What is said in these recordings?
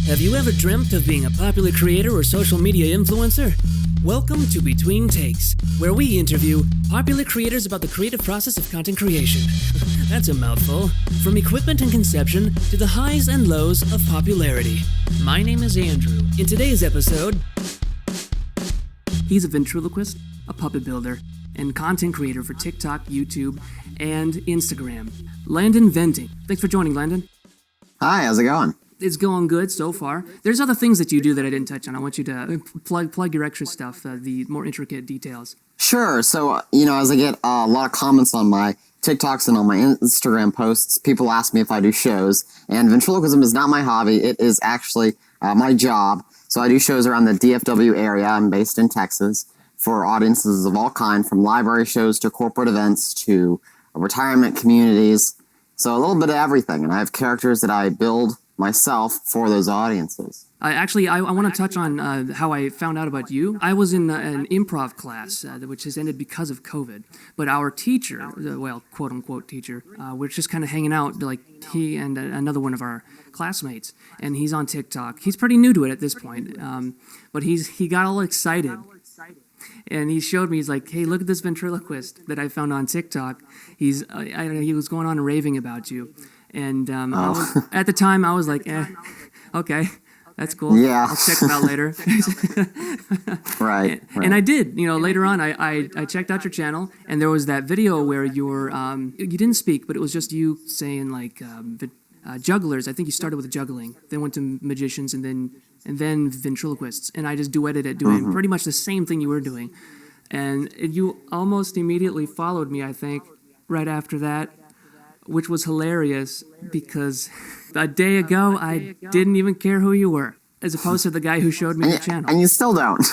Have you ever dreamt of being a popular creator or social media influencer? Welcome to Between Takes, where we interview popular creators about the creative process of content creation. That's a mouthful. From equipment and conception to the highs and lows of popularity. My name is Andrew. In today's episode, he's a ventriloquist, a puppet builder, and content creator for TikTok, YouTube, and Instagram. Landon Venting. Thanks for joining, Landon. Hi, how's it going? It's going good so far. There's other things that you do that I didn't touch on. I want you to plug your extra stuff, the more intricate details. Sure. So, as I get a lot of comments on my TikToks and on my Instagram posts, people ask me if I do shows. And ventriloquism is not my hobby. It is actually my job. So I do shows around the DFW area. I'm based in Texas for audiences of all kinds, from library shows to corporate events to retirement communities. So a little bit of everything. And I have characters that I build myself for those audiences. I want to touch on how I found out about you. I was in an improv class, which has ended because of COVID. But our teacher, well, quote-unquote teacher, we're just kind of hanging out, like he and another one of our classmates. And he's on TikTok. He's pretty new to it at this point. But he got all excited. And he showed me, he's like, hey, look at this ventriloquist that I found on TikTok. He was going on and raving about you. And at the time, I was like, okay, that's cool. Yeah. I'll check it out later. Right. And I did. Later on, I checked out your channel, and there was that video where you didn't speak, but it was just you saying, like, jugglers. I think you started with juggling, then went to magicians, and then ventriloquists. And I just duetted it, doing pretty much the same thing you were doing. And you almost immediately followed me, I think, right after that, which was hilarious because a day ago, I didn't even care who you were, as opposed to the guy who showed me your channel. And you still don't.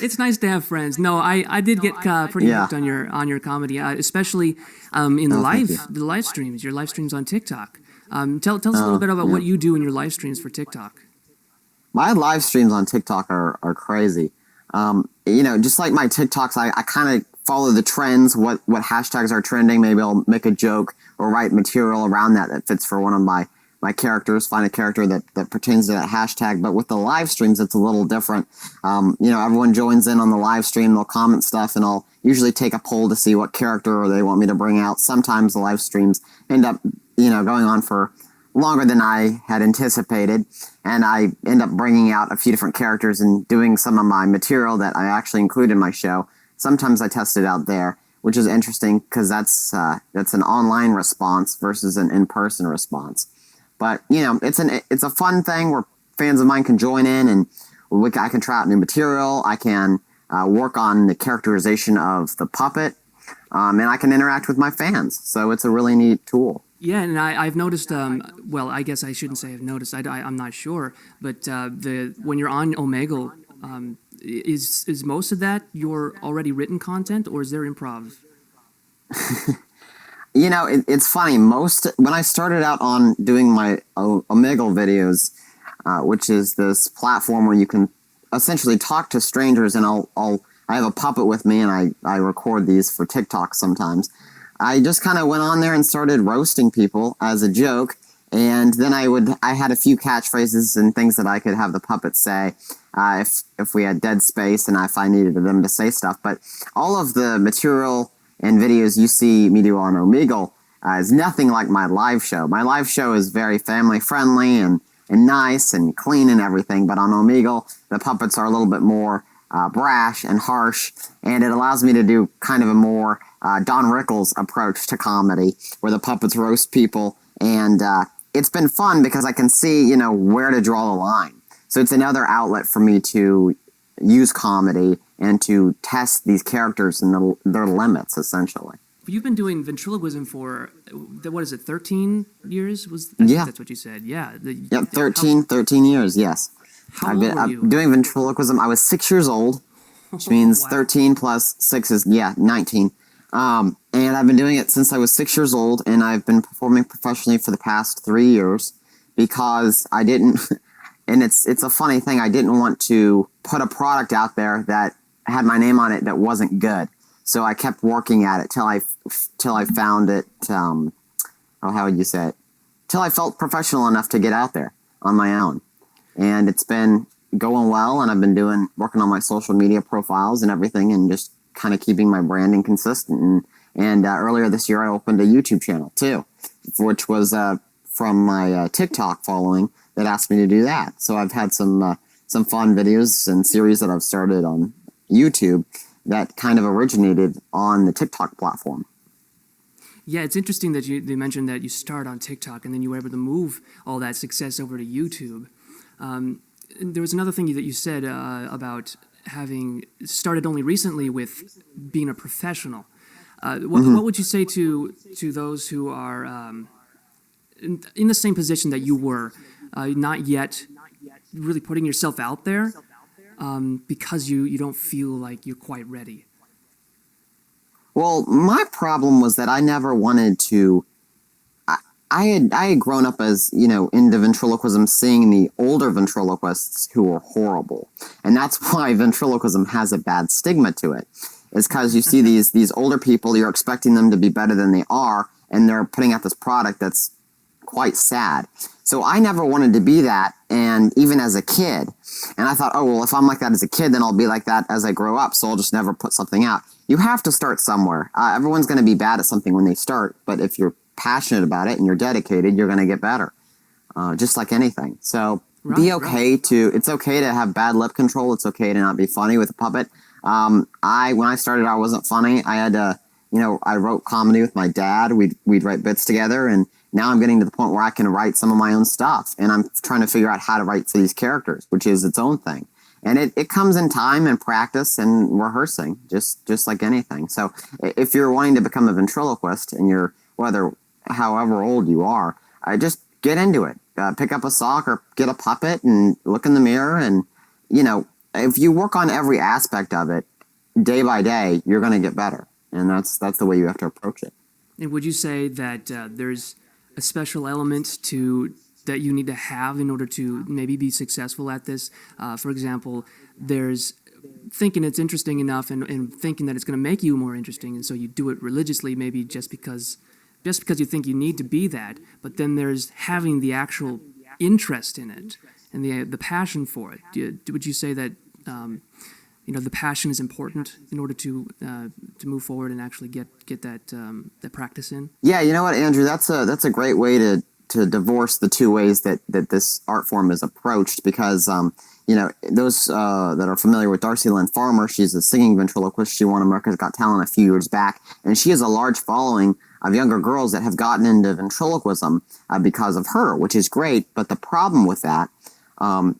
It's nice to have friends. No, I did get pretty hooked on your comedy, especially in the live streams, your live streams on TikTok. Tell us a little bit about what you do in your live streams for TikTok. My live streams on TikTok are crazy. Just like my TikToks, I kind of follow the trends, what hashtags are trending. Maybe I'll make a joke or write material around that fits for one of my characters, find a character that pertains to that hashtag. But with the live streams, it's a little different. Everyone joins in on the live stream, they'll comment stuff, and I'll usually take a poll to see what character they want me to bring out. Sometimes the live streams end up, going on for longer than I had anticipated, and I end up bringing out a few different characters and doing some of my material that I actually include in my show. Sometimes I test it out there, which is interesting because that's an online response versus an in-person response. But it's a fun thing where fans of mine can join in, and I can try out new material. I can work on the characterization of the puppet, and I can interact with my fans. So it's a really neat tool. Yeah, and I've noticed. I guess I shouldn't say I've noticed. I'm not sure, but when you're on Omegle. Is most of that your already written content, or is there improv? It's funny. When I started out on doing my Omegle videos, which is this platform where you can essentially talk to strangers, and I have a puppet with me, and I record these for TikTok sometimes. I just kind of went on there and started roasting people as a joke. And then I had a few catchphrases and things that I could have the puppet say if we had dead space and if I needed them to say stuff. But all of the material and videos you see me do on Omegle is nothing like my live show. My live show is very family friendly and nice and clean and everything. But on Omegle, the puppets are a little bit more brash and harsh, and it allows me to do kind of a more Don Rickles approach to comedy, where the puppets roast people. And it's been fun because I can see, where to draw the line. So it's another outlet for me to use comedy and to test these characters and their limits, essentially. You've been doing ventriloquism for, 13 years? That's what you said. Yeah. 13 years, yes. How old were you? Doing ventriloquism. I was 6 years old, which means 13 plus 6 is, 19. And I've been doing it since I was 6 years old, and I've been performing professionally for the past 3 years because I didn't, and it's a funny thing, I didn't want to put a product out there that had my name on it that wasn't good. So I kept working at it till I found it, how would you say it? till I felt professional enough to get out there on my own. And it's been going well, and I've been working on my social media profiles and everything, and just kind of keeping my branding consistent. And earlier this year, I opened a YouTube channel too, which was from my TikTok following that asked me to do that. So I've had some fun videos and series that I've started on YouTube that kind of originated on the TikTok platform. Yeah, it's interesting that you mentioned that you start on TikTok and then you were able to move all that success over to YouTube. There was another thing that you said about having started only recently with being a professional. What would you say to those who are in the same position that you were, not yet really putting yourself out there because you don't feel like you're quite ready? Well, my problem was that I never wanted to. I had grown up as, into ventriloquism, seeing the older ventriloquists who were horrible. And that's why ventriloquism has a bad stigma to it. It's because you see these older people, you're expecting them to be better than they are, and they're putting out this product that's quite sad. So I never wanted to be that, and even as a kid. And I thought, oh, well, if I'm like that as a kid, then I'll be like that as I grow up, so I'll just never put something out. You have to start somewhere. Everyone's going to be bad at something when they start, but if you're passionate about it and you're dedicated, you're going to get better, just like anything. So it's okay to have bad lip control. It's okay to not be funny with a puppet. When I started, I wasn't funny. I had to, I wrote comedy with my dad. We'd write bits together, and now I'm getting to the point where I can write some of my own stuff, and I'm trying to figure out how to write for these characters, which is its own thing. And it comes in time and practice and rehearsing, just like anything. So if you're wanting to become a ventriloquist and you're, however old you are, just get into it. Pick up a sock or get a puppet and look in the mirror. And, if you work on every aspect of it day by day, you're going to get better. And that's the way you have to approach it. And would you say that there's a special element that you need to have in order to maybe be successful at this? For example, there's thinking it's interesting enough and thinking that it's going to make you more interesting, and so you do it religiously, maybe just because you think you need to be that. But then there's having the actual interest in it and the passion for it. Would you say that the passion is important in order to move forward and actually get that practice in? Yeah, you know what, Andrew, that's a great way to divorce the two ways that this art form is approached, because those that are familiar with Darcy Lynn Farmer, she's a singing ventriloquist. She won America's Got Talent a few years back, and she has a large following of younger girls that have gotten into ventriloquism because of her, which is great. But the problem with that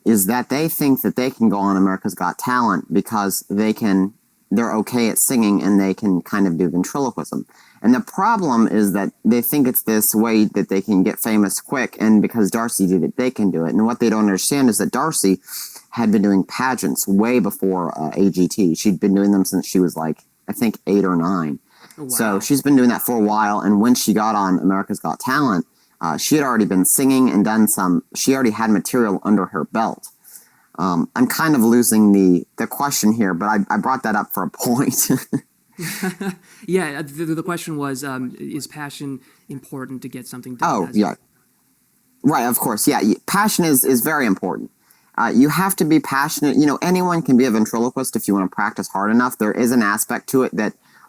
is that they think that they can go on America's Got Talent because they're okay at singing and they can kind of do ventriloquism. And the problem is that they think it's this way that they can get famous quick, and because Darcy did it, they can do it. And what they don't understand is that Darcy had been doing pageants way before AGT. She'd been doing them since she was I think 8 or 9. Oh, wow. So she's been doing that for a while, and when she got on America's Got Talent, she had already been singing and she already had material under her belt. I'm kind of losing the question here, but I brought that up for a point. Yeah, the question was, is passion important to get something done? Oh, yeah. Right, of course. Yeah, passion is very important. You have to be passionate. Anyone can be a ventriloquist if you want to practice hard enough. There is an aspect to it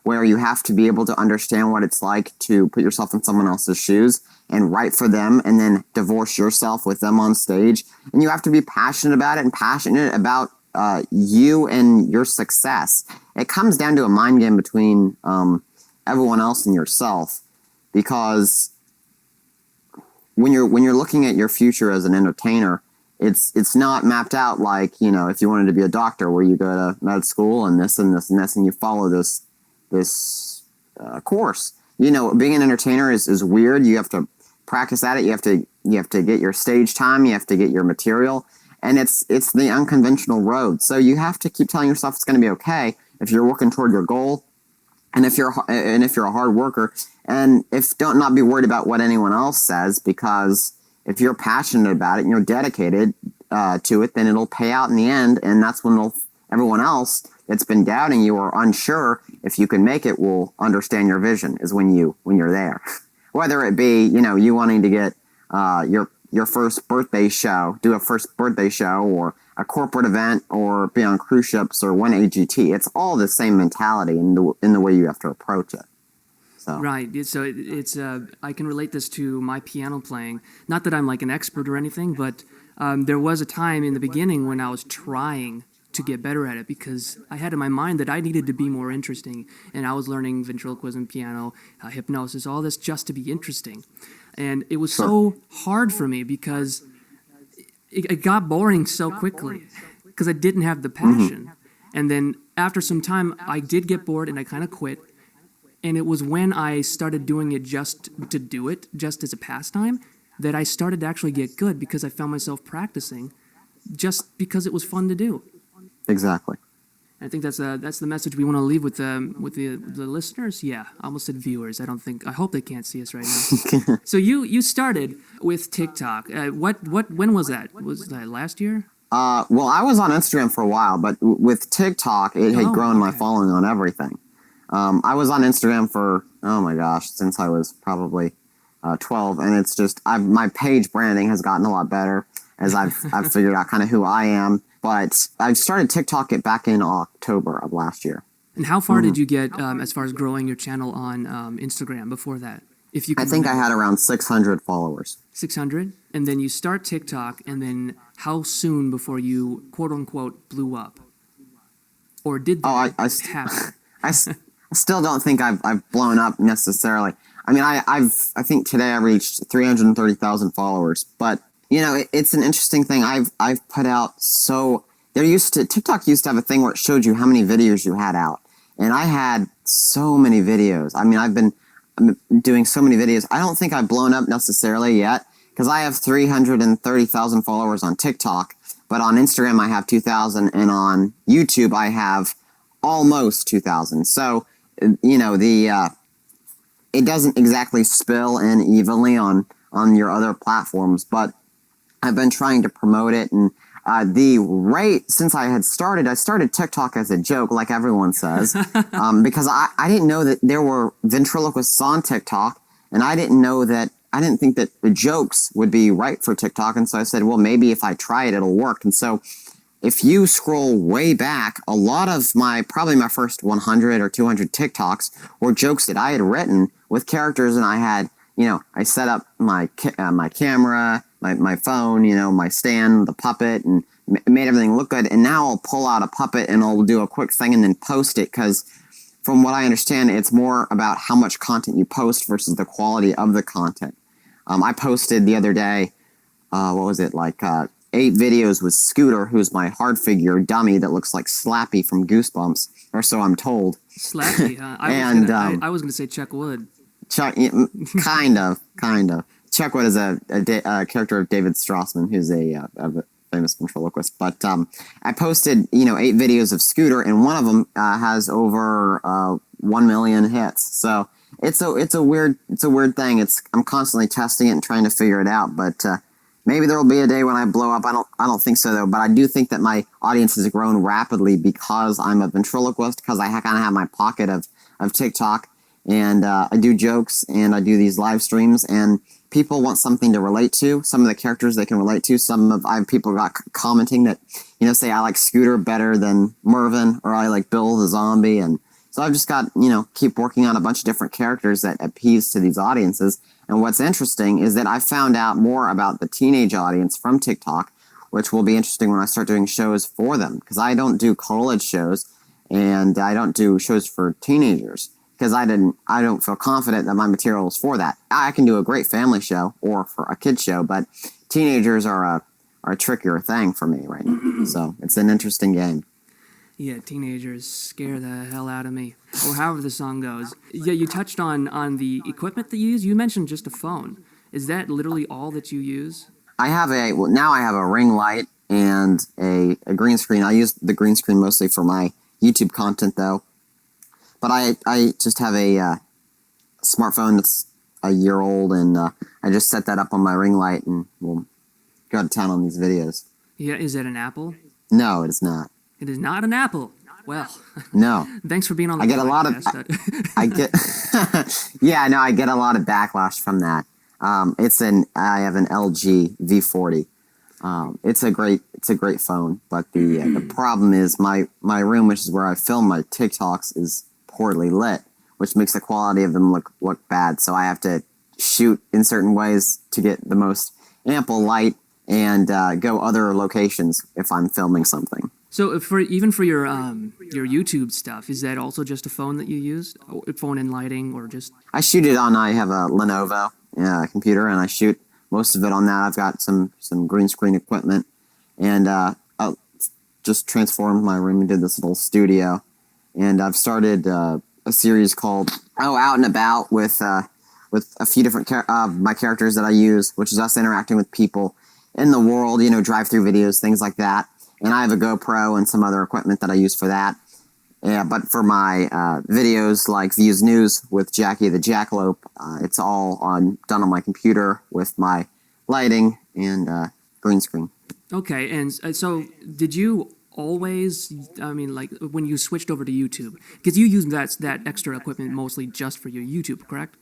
where you have to be able to understand what it's like to put yourself in someone else's shoes and write for them, and then divorce yourself with them on stage. And you have to be passionate about it and passionate about you and your success. It comes down to a mind game between everyone else and yourself, because when you're looking at your future as an entertainer, it's not mapped out like, if you wanted to be a doctor, where you go to med school and this and this and this, and you follow this course. Being an entertainer is weird. You have to practice at it. You have to get your stage time. You have to get your material. And it's the unconventional road. So you have to keep telling yourself it's going to be okay if you're working toward your goal, and if you're a hard worker, and not be worried about what anyone else says, because if you're passionate about it and you're dedicated to it, then it'll pay out in the end, and that's when everyone else that's been doubting you or unsure if you can make it will understand your vision, is when you're there. Whether it be you wanting to get your first birthday show, do a first birthday show, or a corporate event, or be on cruise ships, or win AGT. It's all the same mentality in the way you have to approach it. So. Right. So it's I can relate this to my piano playing. Not that I'm like an expert or anything, but there was a time in the beginning when I was trying to get better at it because I had in my mind that I needed to be more interesting, and I was learning ventriloquism, piano, hypnosis, all this just to be interesting. And it was so hard for me because it got boring so quickly because I didn't have the passion. And then after some time, I did get bored and I kind of quit. And it was when I started doing it just to do it, just as a pastime, that I started to actually get good because I found myself practicing just because it was fun to do. Exactly. I think that's the message we want to leave with the listeners. Yeah, I almost said viewers. I hope they can't see us right now. So you started with TikTok. When was that? Was that last year? Well, I was on Instagram for a while, but with TikTok, it had grown my following on everything. I was on Instagram for, oh my gosh, since I was probably 12, and it's just my page branding has gotten a lot better as I've figured out kind of who I am. But I started TikTok back in October of last year. And how far did you get as far as growing your channel on Instagram before that? If you can I think remember. I had around 600 followers. 600? And then you start TikTok, and then how soon before you, quote-unquote, blew up? Or did that happen? I still don't think I've blown up necessarily. I mean, I think today I reached 330,000 followers, but you know, it's an interesting thing. I've put out TikTok used to have a thing where it showed you how many videos you had out, and I had so many videos. I mean, I'm doing so many videos. I don't think I've blown up necessarily yet because I have 330,000 followers on TikTok, but on Instagram I have 2,000, and on YouTube I have almost 2,000. So you know, it doesn't exactly spill in evenly on your other platforms, but I've been trying to promote it, and the rate since I started TikTok as a joke, like everyone says, because I didn't know that there were ventriloquists on TikTok, and I didn't think that the jokes would be right for TikTok, and so I said, well, maybe if I try it, it'll work. And so if you scroll way back, a lot of probably my first 100 or 200 TikToks were jokes that I had written with characters, and I had, you know, I set up my camera, my phone, you know, my stand, the puppet, and made everything look good. And now I'll pull out a puppet and I'll do a quick thing and then post it, because from what I understand, it's more about how much content you post versus the quality of the content. I posted the other day, 8 videos with Scooter, who's my hard figure dummy that looks like Slappy from Goosebumps, or so I'm told. Slappy, huh? I was gonna say Chuck Wood. Chuck, kind of. Chuck Wood is a character of David Strassman, who's a famous ventriloquist. But I posted, 8 videos of Scooter, and one of them has over 1 million hits. So it's a weird thing. I'm constantly testing it and trying to figure it out. But maybe there will be a day when I blow up. I don't think so though. But I do think that my audience has grown rapidly because I'm a ventriloquist, because I kind of have my pocket of TikTok. And I do jokes, and I do these live streams, and people want something to relate to. Some of the characters they can relate to. I have people got commenting that, say I like Scooter better than Mervin, or I like Bill the Zombie. And so I've just got, keep working on a bunch of different characters that appease to these audiences. And what's interesting is that I found out more about the teenage audience from TikTok, which will be interesting when I start doing shows for them, because I don't do college shows, and I don't do shows for teenagers. Because I don't feel confident that my material is for that. I can do a great family show or for a kid show, but teenagers are a trickier thing for me right now. So it's an interesting game. Yeah, teenagers scare the hell out of me, or however the song goes. Yeah, you touched on the equipment that you use. You mentioned just a phone. Is that literally all that you use? Now I have a ring light and a green screen. I use the green screen mostly for my YouTube content though. But I just have a smartphone that's a year old, and I just set that up on my ring light, and we'll go to town on these videos. Yeah, is it an Apple? No, it is not. It is not an Apple. Well, no. Thanks for being on the podcast. I get a lot of I get I get a lot of backlash from that. I have an LG V40. It's a great phone, but the problem is my room, which is where I film my TikToks, is poorly lit, which makes the quality of them look bad. So I have to shoot in certain ways to get the most ample light and go other locations if I'm filming something. So for your YouTube stuff, is that also just a phone that you use, a phone and lighting, or just? I shoot it on. I have a Lenovo computer, and I shoot most of it on that. I've got some green screen equipment, and I just transformed my room into this little studio. And I've started a series called Out and About with a few different my characters that I use, which is us interacting with people in the world, drive-through videos, things like that. And I have a GoPro and some other equipment that I use for that. Yeah, but for my videos like Views News with Jackie the Jackalope, it's all done on my computer with my lighting and green screen. Okay, and so did you always, like when you switched over to YouTube, because you use that extra equipment mostly just for your YouTube, correct?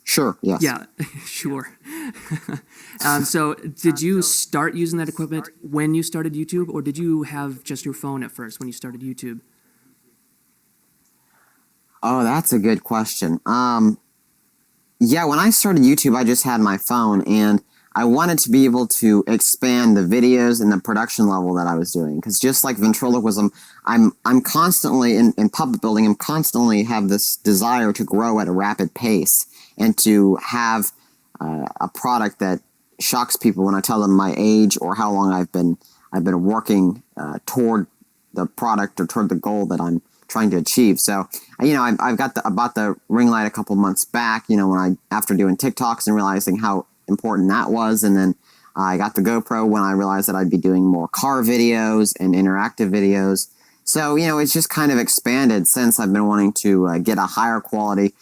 Sure, yes. Yeah, sure. So did you start using that equipment when you started YouTube, or did you have just your phone at first when you started YouTube? Oh, that's a good question. Yeah, when I started YouTube, I just had my phone, and I wanted to be able to expand the videos and the production level that I was doing. Because just like ventriloquism, I'm constantly, in puppet building, I'm constantly have this desire to grow at a rapid pace and to have a product that shocks people when I tell them my age or how long I've been working toward the product or toward the goal that I'm trying to achieve. So, I bought the ring light a couple months back, after doing TikToks and realizing how important that was. And then I got the GoPro when I realized that I'd be doing more car videos and interactive videos. So, it's just kind of expanded since I've been wanting to get a higher quality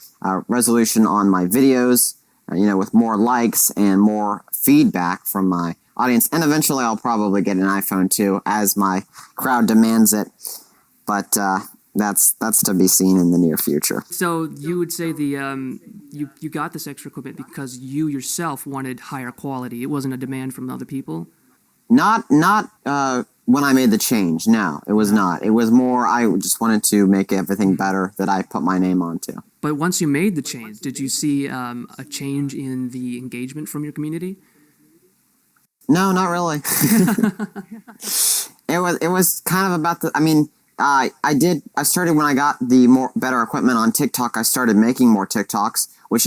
resolution on my videos, with more likes and more feedback from my audience. And eventually I'll probably get an iPhone too, as my crowd demands it. But that's to be seen in the near future. So you would say you got this extra equipment because you yourself wanted higher quality. It wasn't a demand from other people? Not when I made the change. No, it was not. It was more I just wanted to make everything better that I put my name onto. But once you made the change, did you see a change in the engagement from your community? No, not really. It was kind of about I started when I got the better equipment on TikTok. I started making more TikToks, which,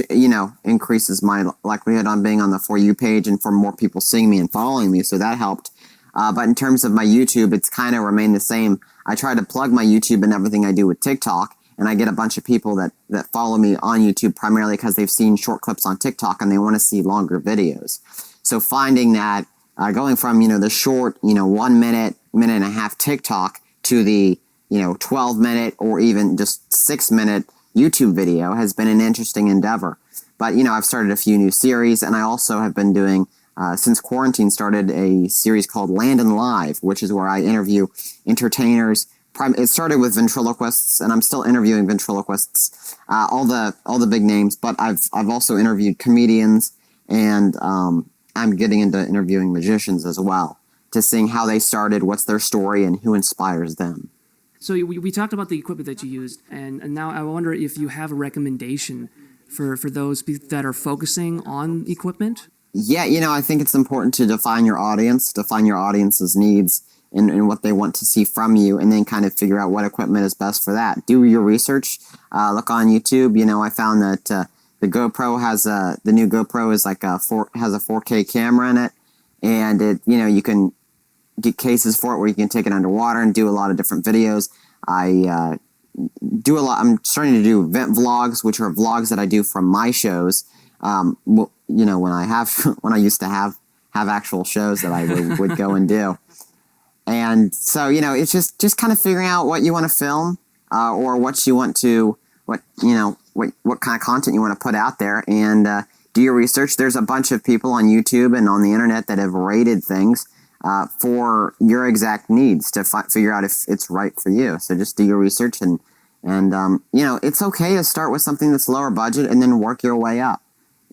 increases my likelihood on being on the For You page and for more people seeing me and following me. So that helped. But in terms of my YouTube, it's kind of remained the same. I try to plug my YouTube and everything I do with TikTok, and I get a bunch of people that follow me on YouTube primarily because they've seen short clips on TikTok and they want to see longer videos. So finding that, going from, the short, 1 minute, minute and a half TikTok to the 12-minute or even just 6-minute YouTube video has been an interesting endeavor. But I've started a few new series, and I also have been doing since quarantine started a series called Landon Live, which is where I interview entertainers. It started with ventriloquists, and I'm still interviewing ventriloquists, all the big names. But I've also interviewed comedians, and I'm getting into interviewing magicians as well, to seeing how they started, what's their story, and who inspires them. So we talked about the equipment that you used, and now I wonder if you have a recommendation for those that are focusing on equipment. Yeah, I think it's important to define your audience's needs and what they want to see from you, and then kind of figure out what equipment is best for that. Do your research. Look on YouTube. I found that the GoPro the new GoPro is has a 4K camera in it, and it you can get cases for it where you can take it underwater and do a lot of different videos. I'm starting to do vent vlogs, which are vlogs that I do from my shows. When I used to have actual shows that I would go and do. And so, it's just kind of figuring out what you want to film, or what kind of content you want to put out there, and do your research. There's a bunch of people on YouTube and on the internet that have rated things for your exact needs to figure out if it's right for you. So just do your research, and it's okay to start with something that's lower budget and then work your way up.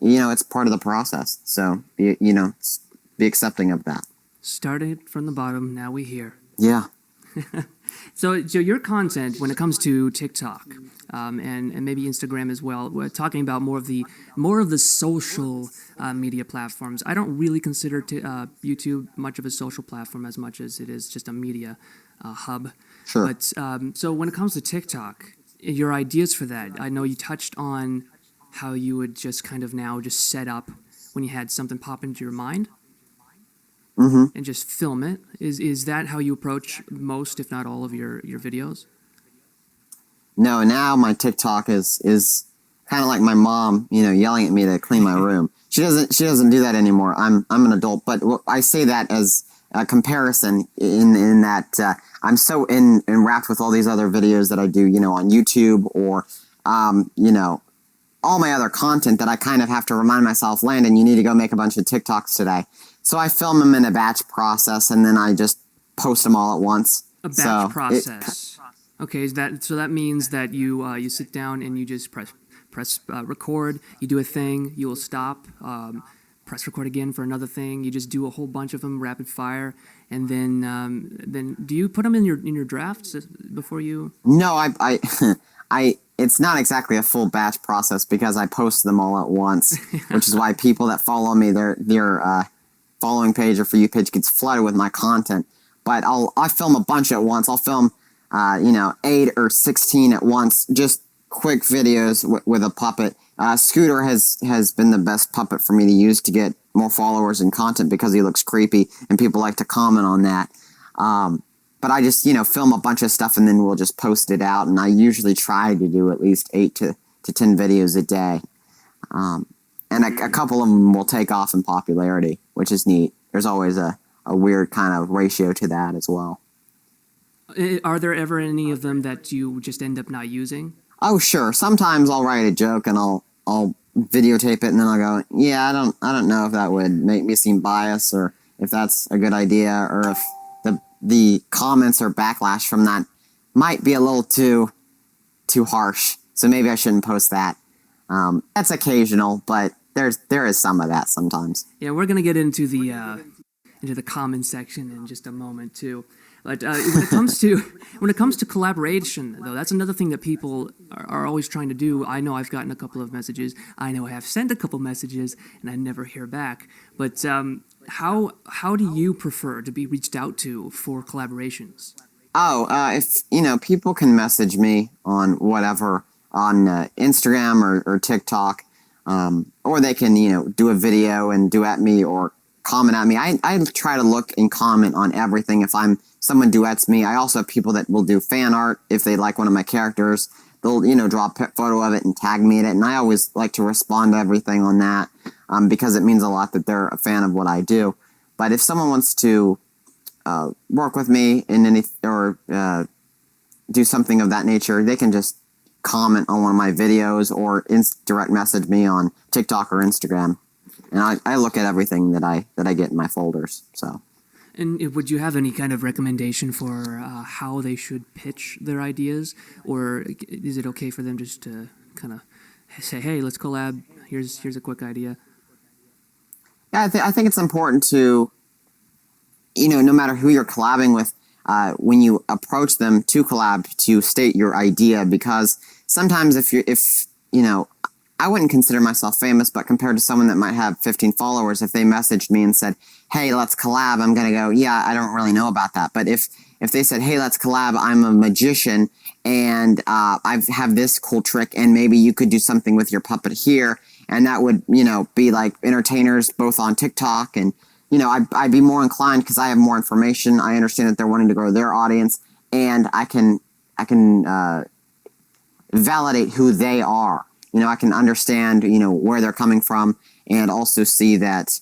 it's part of the process. So be accepting of that. Started from the bottom, now we here. Yeah. So your content when it comes to TikTok and maybe Instagram as well, we're talking about more of the social media platforms. I don't really consider YouTube much of a social platform as much as it is just a media hub. Sure. But so when it comes to TikTok, your ideas for that, I know you touched on how you would just kind of now just set up when you had something pop into your mind. Mm-hmm. And just film it. Is that how you approach most, if not all, of your videos? No, now my TikTok is kind of like my mom, yelling at me to clean my room. She doesn't do that anymore. I'm an adult, but I say that as a comparison in that I'm so enwrapped with all these other videos that I do, on YouTube or all my other content that I kind of have to remind myself, Landon, you need to go make a bunch of TikToks today. So I film them in a batch process, and then I just post them all at once. A batch process. Okay, so that means that you sit down and you just press record. You do a thing, you will stop, press record again for another thing. You just do a whole bunch of them rapid fire, and then do you put them in your drafts before you? No, I it's not exactly a full batch process because I post them all at once, which is why people that follow me, their following page or For You page gets flooded with my content. But I film a bunch at once. I'll film 8 or 16 at once, just quick videos with a puppet. Scooter has been the best puppet for me to use to get more followers and content because he looks creepy and people like to comment on that. But I just film a bunch of stuff and then we'll just post it out, and I usually try to do at least 8 to 10 videos a day. And a couple of them will take off in popularity, which is neat. There's always a weird kind of ratio to that as well. Are there ever any of them that you just end up not using? Oh, sure. Sometimes I'll write a joke and I'll videotape it, and then I'll go, yeah, I don't know if that would make me seem biased or if that's a good idea, or if the comments or backlash from that might be a little too harsh. So maybe I shouldn't post that. That's occasional, but there is some of that sometimes. Yeah, we're gonna get into the comment section in just a moment too. But when it comes to collaboration, though, that's another thing that people are always trying to do. I know I've gotten a couple of messages. I know I have sent a couple messages, and I never hear back. But how do you prefer to be reached out to for collaborations? Oh, if people can message me on whatever on Instagram or TikTok, or they can do a video and duet me or comment at me. I try to look and comment on everything. If someone duets me, I also have people that will do fan art if they like one of my characters. They'll draw a photo of it and tag me in it, and I always like to respond to everything on that because it means a lot that they're a fan of what I do. But if someone wants to work with me in any or do something of that nature, they can just comment on one of my videos or direct message me on TikTok or Instagram. And I look at everything that I get in my folders. So. And would you have any kind of recommendation for how they should pitch their ideas, or is it okay for them just to kind of say, "Hey, let's collab. Here's a quick idea"? Yeah, I think it's important to, no matter who you're collabing with, when you approach them to collab, to state your idea, because sometimes if I wouldn't consider myself famous, but compared to someone that might have 15 followers, if they messaged me and said, "Hey, let's collab," I'm going to go, yeah, I don't really know about that. But if they said, "Hey, let's collab, I'm a magician and I have this cool trick and maybe you could do something with your puppet here," and that would, be like entertainers both on TikTok, and, I'd be more inclined because I have more information. I understand that they're wanting to grow their audience, and I can validate who they are. I can understand, where they're coming from, and also see that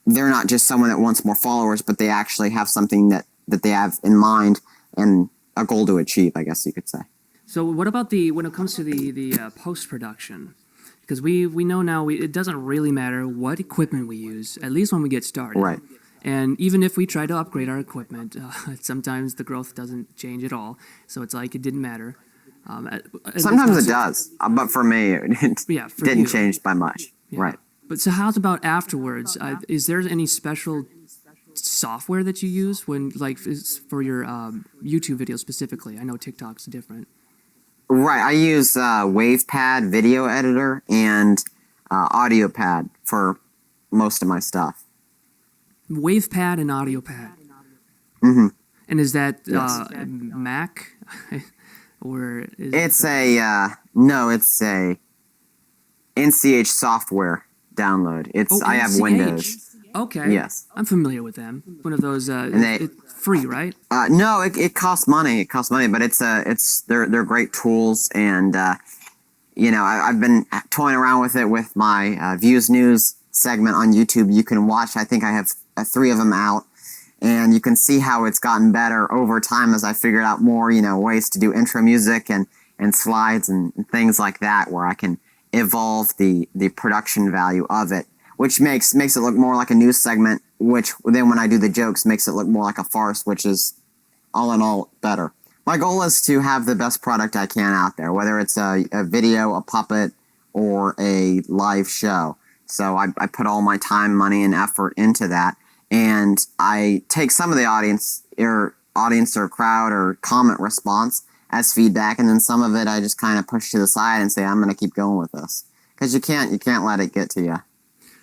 they're not just someone that wants more followers, but they actually have something that they have in mind and a goal to achieve, I guess you could say. So what about when it comes to the post-production? Because we know now it doesn't really matter what equipment we use, at least when we get started. Right. And even if we try to upgrade our equipment, sometimes the growth doesn't change at all. So it's like it didn't matter. Sometimes it does, but for me, it Yeah, for didn't you. change by much. Yeah. Right. But so how's about afterwards? Is there any special software that you use when, like, for your YouTube videos specifically? I know TikTok's different. Right. I use WavePad video editor and AudioPad for most of my stuff. WavePad and AudioPad. Mm-hmm. And is that Yes. Mac? Or is It's it's a NCH software download. I have NCH. Windows. Okay. Yes. I'm familiar with them. One of those. they- It's free, right? No, it costs money. It costs money, but they're great tools, and I've been toying around with it with my Views News segment on YouTube. You can watch. I think I have 3 of them out, and you can see how it's gotten better over time as I figured out more, ways to do intro music and slides and things like that, where I can evolve the production value of it, which makes it look more like a news segment, which then when I do the jokes makes it look more like a farce, which is all in all better. My goal is to have the best product I can out there, whether it's a video, a puppet, or a live show. So I put all my time, money, and effort into that, and I take some of the audience or crowd or comment response as feedback, and then some of it I just kind of push to the side and say I'm going to keep going with this, because you can't let it get to you.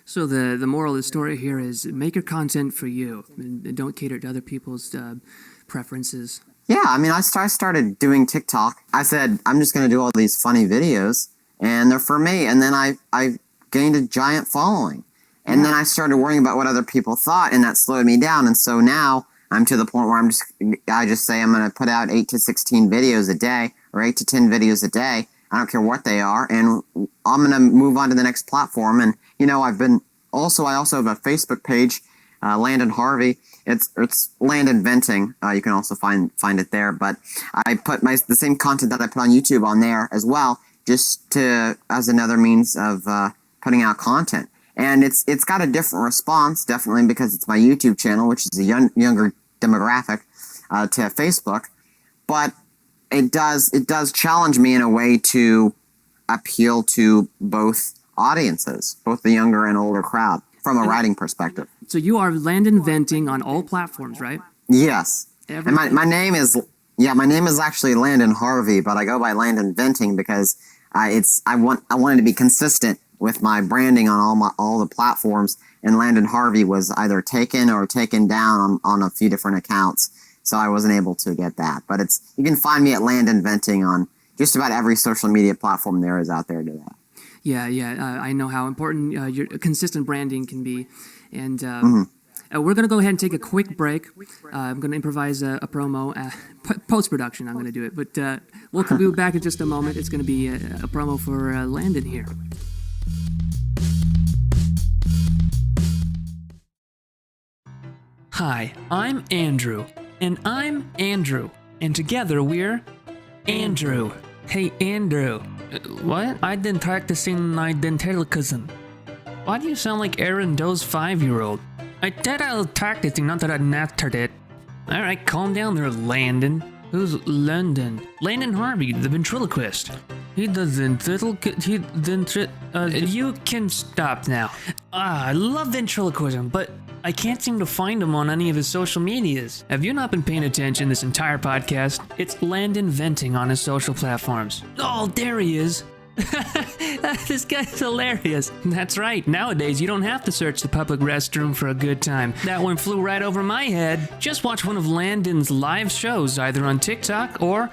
So the moral of the story here is make your content for you and don't cater to other people's preferences. Yeah, I mean, I started doing TikTok. I said I'm just going to do all these funny videos, and they're for me. And then I gained a giant following, and then I started worrying about what other people thought, and that slowed me down. And so now I'm to the point where I just say I'm going to put out 8 to 16 videos a day, or 8 to 10 videos a day. I don't care what they are, and I'm going to move on to the next platform. And I also have a Facebook page, Landon Harvey. It's Landon Venting. You can also find it there. But I put the same content that I put on YouTube on there as well, just as another means of putting out content. And it's got a different response, definitely, because it's my YouTube channel, which is a younger demographic to Facebook. But it does challenge me in a way to appeal to both audiences, both the younger and older crowd, from a writing perspective. So you are Landon Venting on all platforms, right? Yes. And my name is actually Landon Harvey, but I go by Landon Venting because I wanted to be consistent with my branding on all the platforms, and Landon Harvey was either taken or taken down on a few different accounts, so I wasn't able to get that. But you can find me at Landon Venting on just about every social media platform there is out there today. Yeah, I know how important your consistent branding can be, and we're going to go ahead and take a quick break. I'm going to improvise a promo. Post-production, I'm going to do it, but we'll be back in just a moment. It's going to be a promo for Landon here. Hi, I'm Andrew, and I'm Andrew, and together we're Andrew. Hey, Andrew. What? I've been practicing my ventriloquism. Why do you sound like Aaron Doe's 5-year-old? I said I was practicing, not that I mastered it. Alright, calm down there, Landon. Who's Landon? Landon Harvey, the ventriloquist. He does you can stop now. I love ventriloquism, but I can't seem to find him on any of his social medias. Have you not been paying attention this entire podcast? It's Landon Venting on his social platforms. Oh, there he is. This guy's hilarious. That's right. Nowadays, you don't have to search the public restroom for a good time. That one flew right over my head. Just watch one of Landon's live shows, either on TikTok or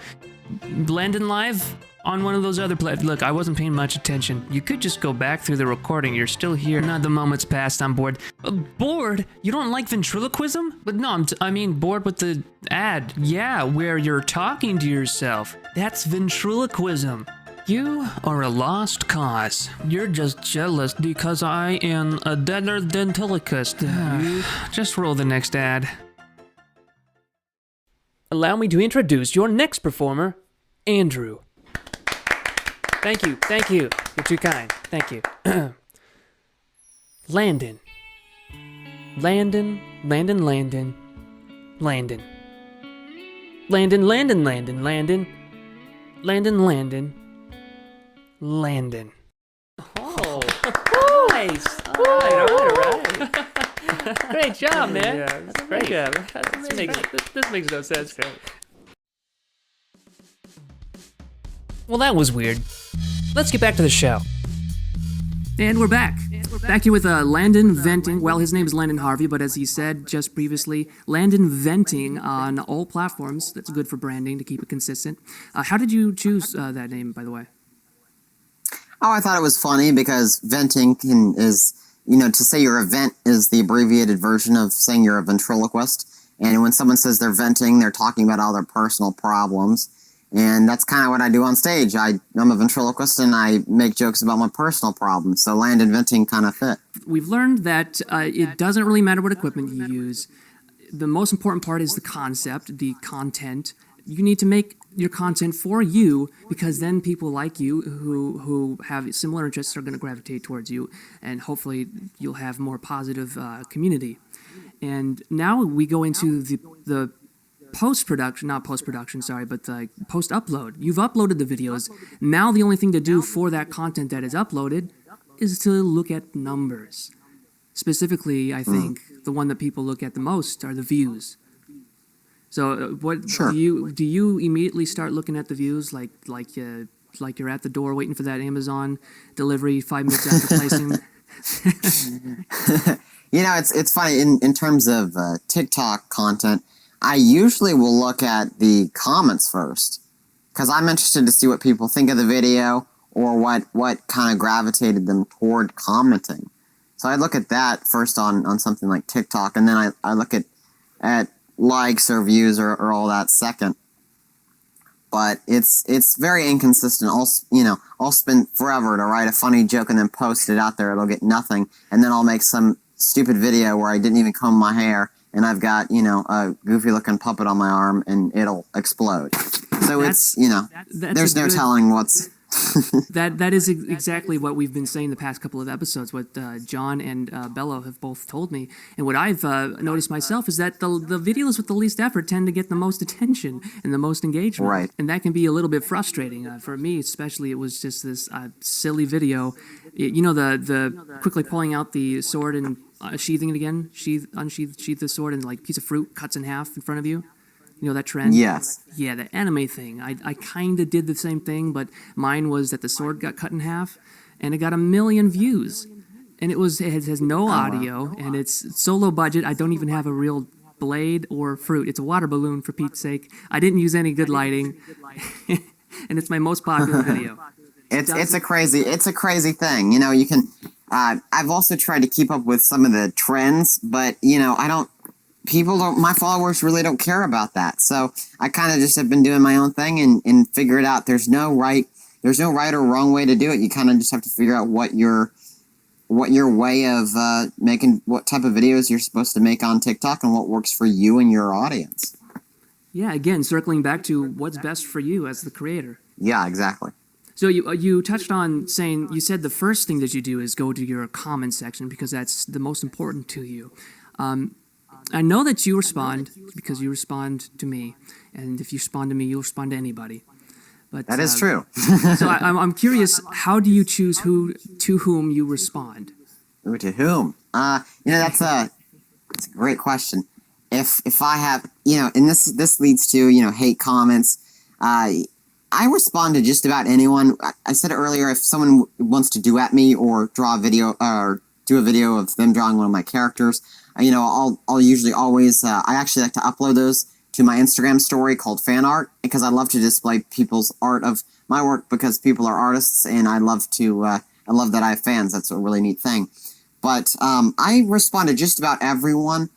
Landon Live on one of those other platforms. Look, I wasn't paying much attention. You could just go back through the recording. You're still here. Not the moment's passed. I'm bored. Bored? You don't like ventriloquism? But no, I mean bored with the ad. Yeah, where you're talking to yourself. That's ventriloquism. You are a lost cause. You're just jealous because I am a deader ventriloquist. Just roll the next ad. Allow me to introduce your next performer, Andrew. Thank you. You're too kind. Thank you. Landon. Landon. Landon. Oh, nice. All right. Great job, man. Yeah, That's great. great. This makes no sense. Great. Well, that was weird. Let's get back to the show. And we're back. Back here with Landon venting. Well, his name is Landon Harvey, but as he said just previously, Landon venting on all platforms. That's good for branding to keep it consistent. How did you choose that name, by the way? Oh, I thought it was funny because venting is, to say you're a vent is the abbreviated version of saying you're a ventriloquist. And when someone says they're venting, they're talking about all their personal problems. And that's kind of what I do on stage. I'm a ventriloquist, and I make jokes about my personal problems. So Landon venting kind of fit. We've learned that it doesn't really matter what equipment you use. The most important part is the concept, the content. You need to make your content for you, because then people like you who have similar interests are going to gravitate towards you, and hopefully you'll have more positive community. And now we go into the post-production, not post-production, sorry, but post-upload. You've uploaded the videos. Now the only thing to do for that content that is uploaded is to look at numbers. Specifically, I think the one that people look at the most are the views. So what Sure. do you immediately start looking at the views like you're at the door waiting for that Amazon delivery 5 minutes after placing? It's funny in terms of TikTok content. I usually will look at the comments first, because I'm interested to see what people think of the video or what kind of gravitated them toward commenting. So I look at that first on something like TikTok, and then I look at likes or views or all that second. But it's very inconsistent. I'll spend forever to write a funny joke and then post it out there. It'll get nothing, and then I'll make some stupid video where I didn't even comb my hair, and I've got, a goofy looking puppet on my arm, and it'll explode. So there's no telling what's... That is exactly what we've been saying the past couple of episodes, what John and Bello have both told me. And what I've noticed myself is that the videos with the least effort tend to get the most attention and the most engagement. Right. And that can be a little bit frustrating. For me especially, it was just this silly video. The quickly pulling out the sword and sheathing it again, sheath the sword, and like a piece of fruit cuts in half in front of you. You know that trend? Yes. Yeah, the anime thing. I kind of did the same thing, but mine was that the sword got cut in half, and it got 1 million views. And it has no audio, and it's so low budget, I don't even have a real blade or fruit. It's a water balloon, for Pete's sake. I didn't use any good lighting, and it's my most popular video. It's a crazy thing. You can... I've also tried to keep up with some of the trends, but, my followers really don't care about that. So I kind of just have been doing my own thing and figured out there's no right or wrong way to do it. You kind of just have to figure out what your way of making, what type of videos you're supposed to make on TikTok, and what works for you and your audience. Yeah, again, circling back to what's best for you as the creator. Yeah, exactly. So you touched on saying, you said the first thing that you do is go to your comment section because that's the most important to you. I know that you respond because you respond to me, and if you respond to me, you'll respond to anybody. But That is true. So I'm curious, how do you choose to whom you respond? Ooh, to whom? That's a great question. If I have, and this leads to, hate comments. I respond to just about anyone. I said earlier, if someone wants to duet me or draw a video or do a video of them drawing one of my characters, I'll usually always, I actually like to upload those to my Instagram story called fan art, because I love to display people's art of my work, because people are artists, and I love that I have fans. That's a really neat thing. But I respond to just about everyone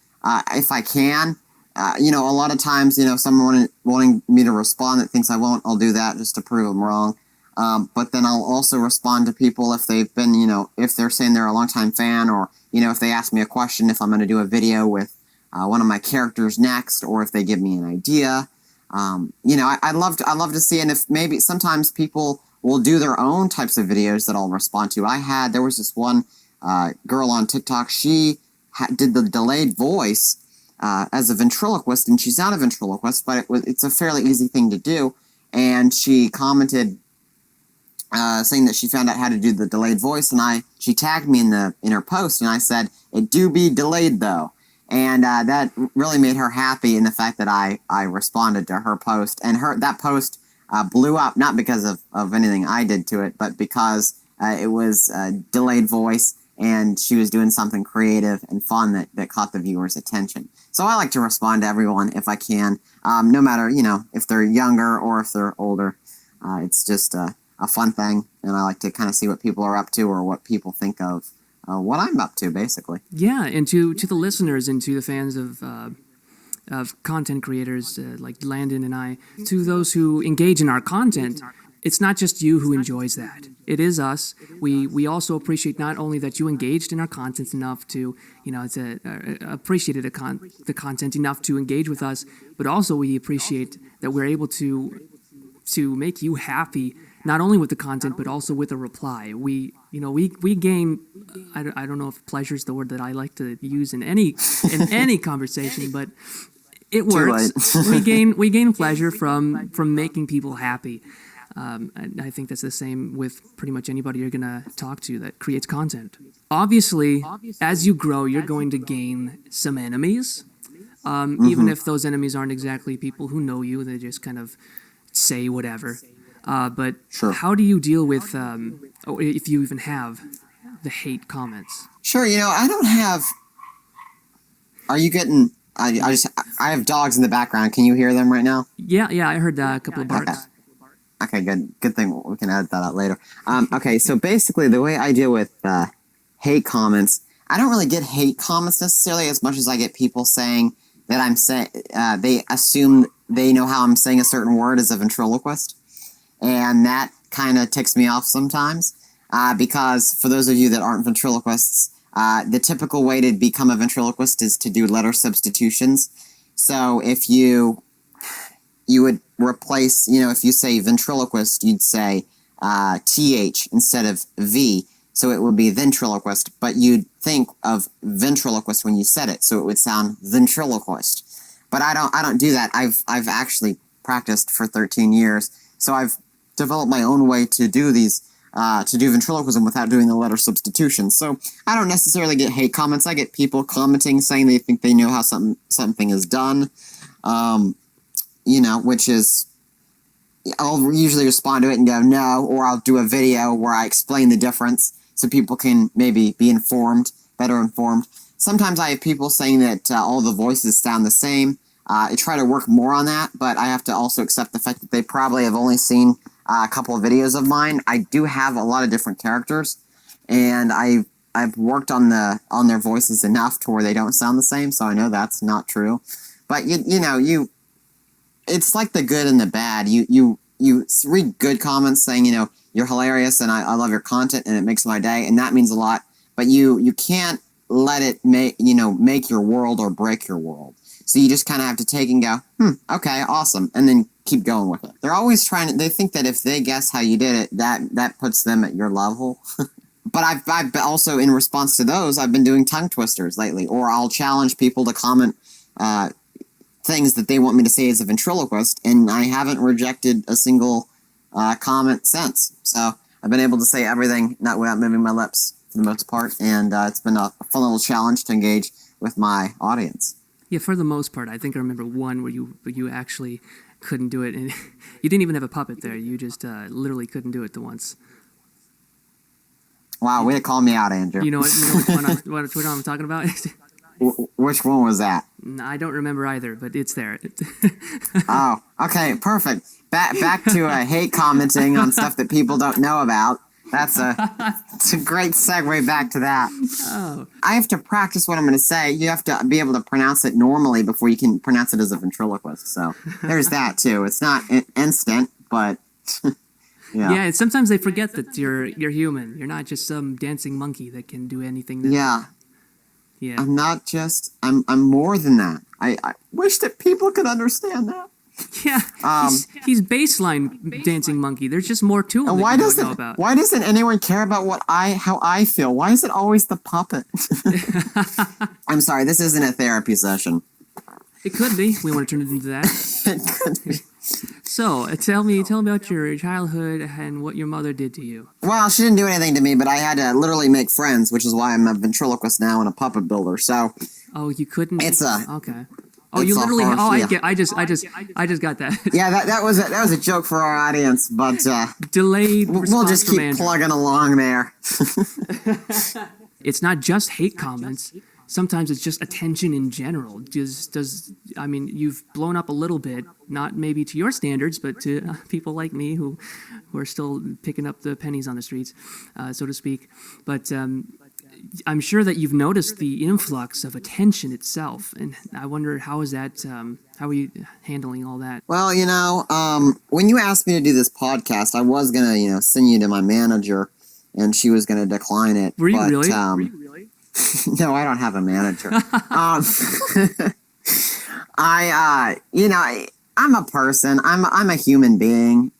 if I can. A lot of times, someone wanting me to respond that thinks I won't, I'll do that just to prove them wrong. But then I'll also respond to people if they've been, if they're saying they're a longtime fan, or, if they ask me a question, if I'm going to do a video with one of my characters next, or if they give me an idea. I love to see, and if maybe sometimes people will do their own types of videos that I'll respond to. There was this one girl on TikTok, she did the delayed voice as a ventriloquist, and she's not a ventriloquist, but it's a fairly easy thing to do. and she commented saying that she found out how to do the delayed voice, and she tagged me in her post, and I said, "It do be delayed though," and that really made her happy in the fact that I responded to her post, and that post blew up, not because of anything I did to it, but because it was delayed voice, and she was doing something creative and fun that caught the viewer's attention. So I like to respond to everyone if I can, no matter, if they're younger or if they're older. It's just a fun thing, and I like to kind of see what people are up to or what people think of what I'm up to, basically. Yeah, and to the listeners and to the fans of content creators like Landon and I, to those who engage in our content, it's not just you who enjoys that. It is us. We also appreciate not only that you engaged in our content enough to, appreciated the content enough to engage with us, but also we appreciate that we're able to make you happy, not only with the content, but also with a reply. We gain, I don't know if pleasure is the word that I like to use in any conversation, but it works. we gain pleasure from making people happy. And I think that's the same with pretty much anybody you're going to talk to that creates content. Obviously, as you grow, you're going to gain some enemies, even if those enemies aren't exactly people who know you. They just kind of say whatever. But Sure. How do you deal with, if you even have, the hate comments? Sure, I don't have... Are you getting... I have dogs in the background. Can you hear them right now? Yeah, I heard a couple of barks. Okay, good thing we can edit that out later. Okay, so basically the way I deal with hate comments, I don't really get hate comments necessarily as much as I get people saying that I'm saying, they assume they know how I'm saying a certain word as a ventriloquist. And that kind of ticks me off sometimes, because for those of you that aren't ventriloquists, the typical way to become a ventriloquist is to do letter substitutions. So if you would replace, if you say ventriloquist, you'd say TH instead of V, so it would be ventriloquist, but you'd think of ventriloquist when you said it, so it would sound ventriloquist. But I don't do that. I've actually practiced for 13 years, so I've developed my own way to do to do ventriloquism without doing the letter substitution. So I don't necessarily get hate comments. I get people commenting saying they think they know how something is done, which is, I'll usually respond to it and go no, or I'll do a video where I explain the difference so people can maybe be better informed. Sometimes I have people saying that all the voices sound the same. I try to work more on that, but I have to also accept the fact that they probably have only seen a couple of videos of mine. I do have a lot of different characters, and I've worked on their voices enough to where they don't sound the same, so I know that's not true. But it's like the good and the bad. You read good comments saying, you're hilarious and I love your content and it makes my day, and that means a lot. But you can't let it make your world or break your world. So you just kind of have to take and go, okay, awesome, and then keep going with it. They're always they think that if they guess how you did it, that puts them at your level. But I've also, in response to those, I've been doing tongue twisters lately, or I'll challenge people to comment things that they want me to say as a ventriloquist, and I haven't rejected a single comment since. So I've been able to say everything not without moving my lips for the most part, and it's been a fun little challenge to engage with my audience. Yeah, for the most part, I think I remember one where you actually couldn't do it, and you didn't even have a puppet there. You just literally couldn't do it the once. Wow, way to call me out, Andrew. You know which one I'm talking about? Which one was that? I don't remember either, but it's there. Oh, okay, perfect. Back to hate commenting on stuff that people don't know about. It's a great segue back to that. Oh. I have to practice what I'm going to say. You have to be able to pronounce it normally before you can pronounce it as a ventriloquist. So there's that too. It's not instant, but yeah. Yeah, and sometimes they forget that you're human. You're not just some dancing monkey that can do anything. Yeah. I'm not just. I'm more than that. I wish that people could understand that. Yeah, he's baseline dancing monkey. There's just more to him. And why doesn't anyone care about how I feel? Why is it always the puppet? I'm sorry, this isn't a therapy session. It could be. We want to turn it into that. It could be. So, tell me about your childhood and what your mother did to you. Well, she didn't do anything to me, but I had to literally make friends, which is why I'm a ventriloquist now and a puppet builder. So Oh, you couldn't. it's a Okay. Oh, it's you a literally. harsh- Oh, yeah. I just got that. yeah. That was a joke for our audience, but Delayed we'll response just from keep Andrew. plugging along there. It's not just hate comments. Sometimes it's just attention in general. I mean, you've blown up a little bit, not maybe to your standards, but to people like me who are still picking up the pennies on the streets, so to speak. But I'm sure that you've noticed the influx of attention itself, and I wonder how are you handling all that? Well, when you asked me to do this podcast, I was gonna, send you to my manager, and she was gonna decline it. Were you but, really? No, I don't have a manager. I'm a person. I'm a human being.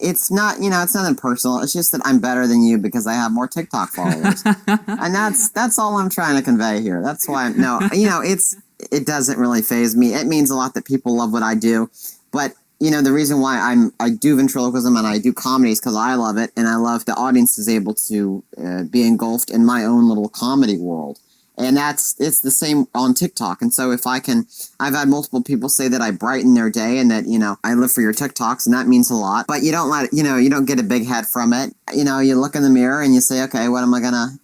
It's not, it's nothing personal. It's just that I'm better than you because I have more TikTok followers, and that's all I'm trying to convey here. That's why it doesn't really faze me. It means a lot that people love what I do, but the reason why I do ventriloquism and I do comedy is because I love it, and I love the audience is able to be engulfed in my own little comedy world. And it's the same on TikTok. And so I've had multiple people say that I brighten their day and that, I live for your TikToks, and that means a lot. But you don't get a big head from it. You look in the mirror and you say, okay, what am I gonna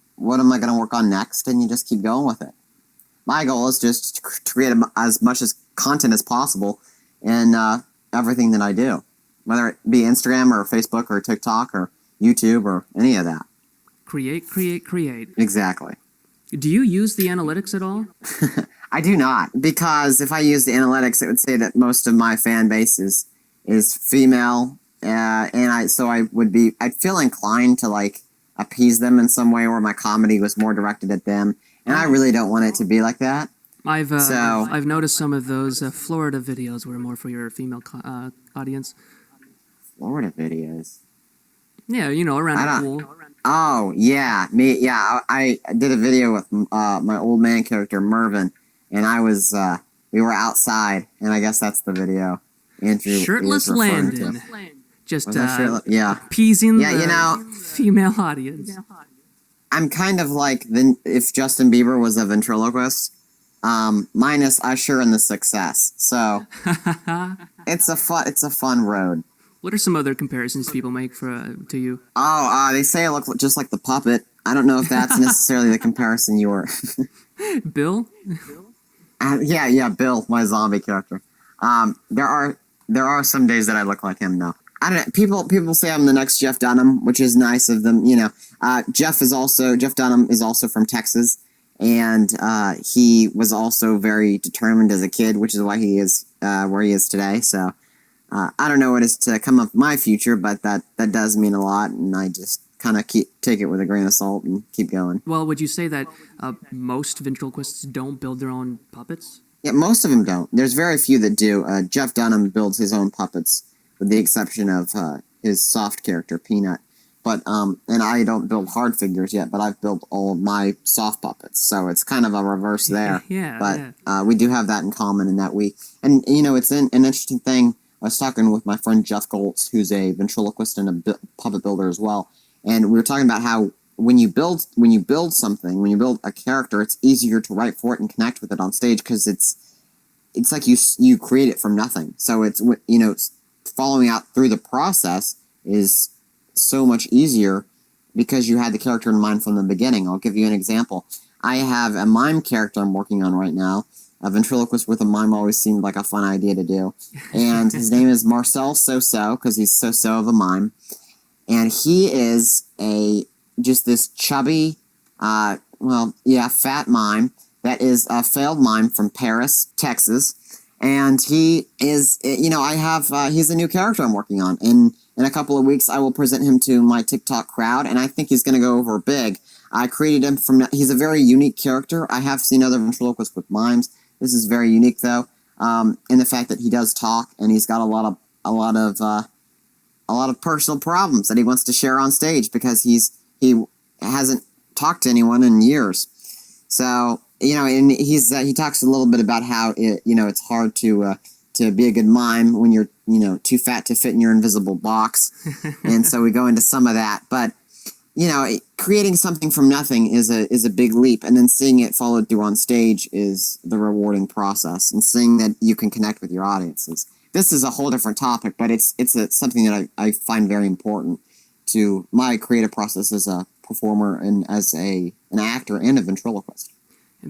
work on next? And you just keep going with it. My goal is just to create as much as content as possible in everything that I do, whether it be Instagram or Facebook or TikTok or YouTube or any of that. Create. Exactly. Do you use the analytics at all? I do not, because if I use the analytics, it would say that most of my fan base is female, and I'd feel inclined to appease them in some way, where my comedy was more directed at them, and I really don't want it to be like that. I've noticed some of those Florida videos were more for your female audience. Florida videos. Yeah, around the pool. Oh yeah, me. Yeah, I did a video with my old man character Mervin, and we were outside, and I guess that's the video. Andrew Shirtless is referring Landon, to. just Yeah, appeasing the female audience. I'm kind of like if Justin Bieber was a ventriloquist, minus Usher and the Success. So it's a fun road. What are some other comparisons people make to you? Oh, they say I look just like the puppet. I don't know if that's necessarily the comparison you were. Bill? Yeah, Bill, my zombie character. There are some days that I look like him, though. I don't know. People say I'm the next Jeff Dunham, which is nice of them. Jeff Dunham is also from Texas, and he was also very determined as a kid, which is why he is where he is today. So. I don't know what is to come up in my future, but that does mean a lot, and I just kind of take it with a grain of salt and keep going. Well, would you say that most ventriloquists don't build their own puppets? Yeah, most of them don't. There's very few that do. Jeff Dunham builds his own puppets, with the exception of his soft character, Peanut. But and I don't build hard figures yet, but I've built all of my soft puppets, so it's kind of a reverse there. But we do have that in common in that it's an interesting thing. I was talking with my friend Jeff Goltz, who's a ventriloquist and a puppet builder as well, and we were talking about how when you build a character, it's easier to write for it and connect with it on stage because it's like you create it from nothing. So it's following out through the process is so much easier because you had the character in mind from the beginning. I'll give you an example. I have a mime character I'm working on right now. A ventriloquist with a mime always seemed like a fun idea to do. And his name is Marcel So-So, because he's so-so of a mime. And he is just this chubby, fat mime that is a failed mime from Paris, Texas. And he is, he's a new character I'm working on. And in a couple of weeks, I will present him to my TikTok crowd, and I think he's going to go over big. I created him he's a very unique character. I have seen other ventriloquists with mimes. This is very unique, though, in the fact that he does talk, and he's got a lot of personal problems that he wants to share on stage because he hasn't talked to anyone in years. So and he talks a little bit about how it's hard to to be a good mime when you're, too fat to fit in your invisible box. And so we go into some of that. But, creating something from nothing is a big leap. And then seeing it followed through on stage is the rewarding process. And seeing that you can connect with your audiences. This is a whole different topic, but it's something that I find very important to my creative process as a performer and as an actor and a ventriloquist.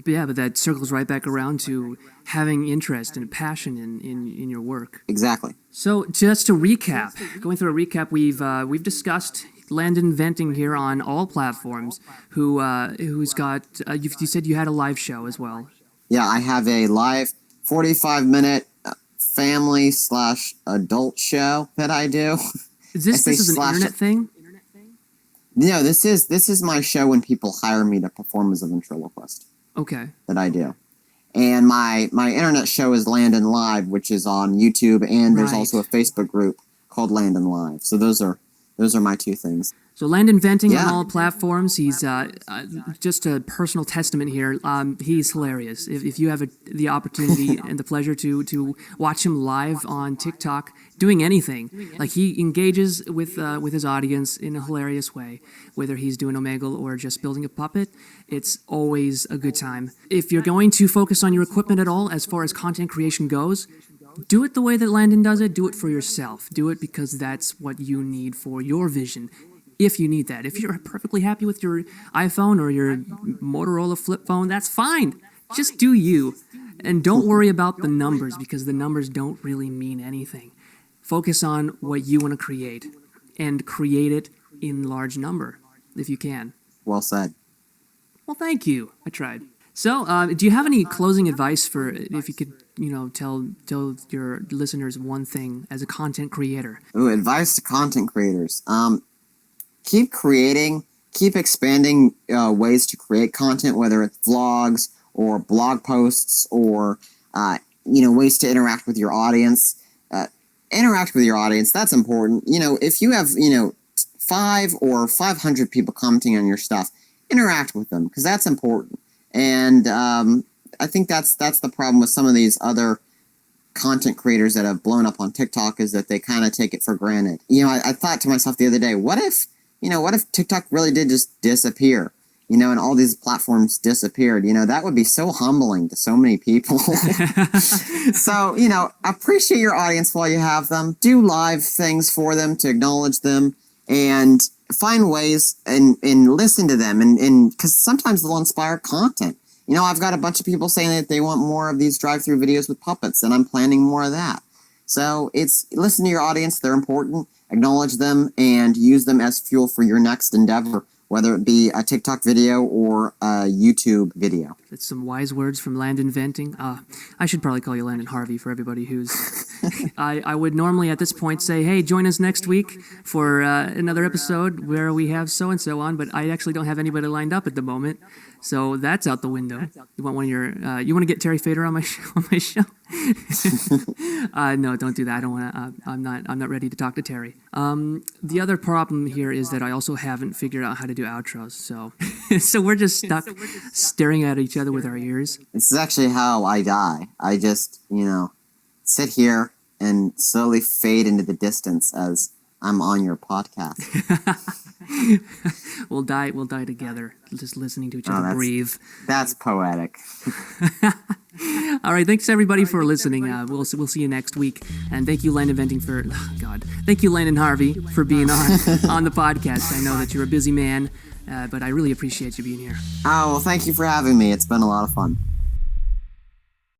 Yeah, but that circles right back around to having interest and passion in your work. Exactly. So just to recap, going through a recap, we've discussed Landon Venting here on all platforms. Who's got? You said you had a live show as well. Yeah, I have a live 45-minute family/adult show that I do. This is an internet thing? No, this is my show when people hire me to perform as a ventriloquist. Okay. That I do. And my internet show is Landon Live, which is on YouTube, and there's also a Facebook group called Landon Live. So those are my two things. So Landon Venting on all platforms. He's just a personal testament here. He's hilarious. If you have the opportunity and the pleasure to watch him live on TikTok doing anything, like he engages with his audience in a hilarious way. Whether he's doing Omegle or just building a puppet, it's always a good time. If you're going to focus on your equipment at all, as far as content creation goes, do it the way that Landon does it. Do it for yourself. Do it because that's what you need for your vision. If you need that. If you're perfectly happy with your iPhone or your Motorola flip phone, that's fine. Just do you. And don't worry about the numbers because the numbers don't really mean anything. Focus on what you want to create and create it in large number if you can. Well said. Well, thank you. I tried. So, do you have any closing advice for if you could, tell your listeners one thing as a content creator? Ooh, advice to content creators. Keep creating, keep expanding ways to create content, whether it's vlogs or blog posts or, ways to interact with your audience. Interact with your audience, that's important. If you have, 5 or 500 people commenting on your stuff, interact with them because that's important. And I think that's the problem with some of these other content creators that have blown up on TikTok is that they kind of take it for granted. I thought to myself the other day, what if TikTok really did just disappear, and all these platforms disappeared? That would be so humbling to so many people. So, appreciate your audience while you have them. Do live things for them to acknowledge them and find ways and listen to them. And because sometimes they'll inspire content. I've got a bunch of people saying that they want more of these drive-through videos with puppets, and I'm planning more of that. So listen to your audience. They're important. Acknowledge them and use them as fuel for your next endeavor, whether it be a TikTok video or a YouTube video. That's some wise words from Landon Venting. I should probably call you Landon Harvey for everybody who's... I would normally at this point say, hey, join us next week for another episode where we have so-and-so on, but I actually don't have anybody lined up at the moment. So that's out the window. You want one of your... you want to get Terry Fader on my show? No, don't do that. I don't want to... I'm not ready to talk to Terry. The other problem here is that I also haven't figured out how to do outros. So we're just stuck staring at each other with our ears. This is actually how I die. I just, sit here and slowly fade into the distance as I'm on your podcast. We'll die together, just listening to each other breathe. That's poetic. All right, thanks everybody for listening. We'll see you next week, and thank you, Landon Venting, thank you, Landon Harvey, for being on the podcast. I know that you're a busy man, but I really appreciate you being here. Oh, well, thank you for having me. It's been a lot of fun.